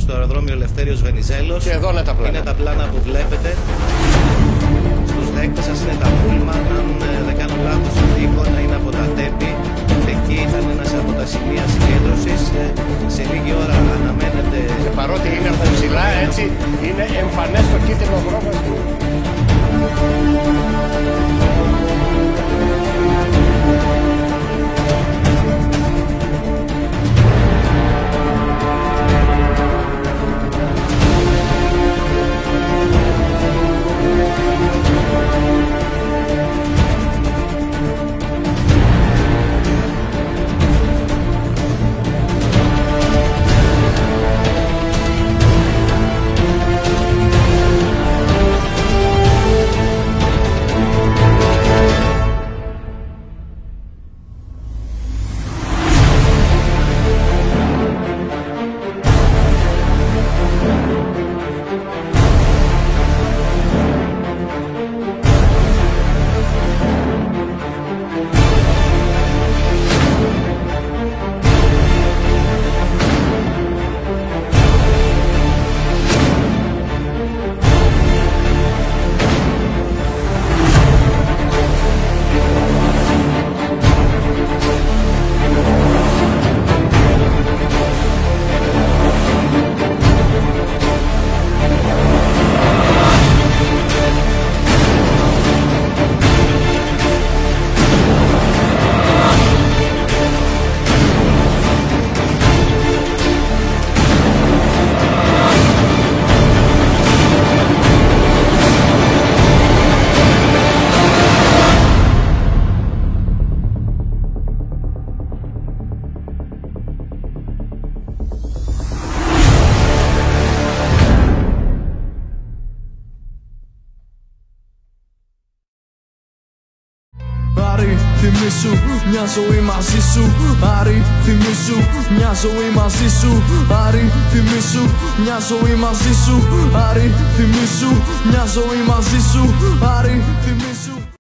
στο αεροδρόμιο Ελευθέριος Βενιζέλος. Και εδώ είναι τα πλάνα. Είναι τα πλάνα που βλέπετε. Στους δέκτες σας είναι τα πούλμαν. Αν δεν κάνω λάθος, αυτή η εικόνα είναι από τα Τέπη. Εκεί ήταν ένας από τα σημεία συγκέντρωσης. Σε λίγη ώρα αναμένεται. Και παρότι είναι από ψηλά, έτσι είναι εμφανές το κίτρινο χρώμα. Άρη, θυμήσου μια ζωή μαζί σου. Άρη, θυμήσου μια ζωή μαζί σου. Άρη, θυμήσου μια ζωή μαζί σου. Άρη, θυμήσου μια ζωή μαζί σου. Άρη, θυμήσου.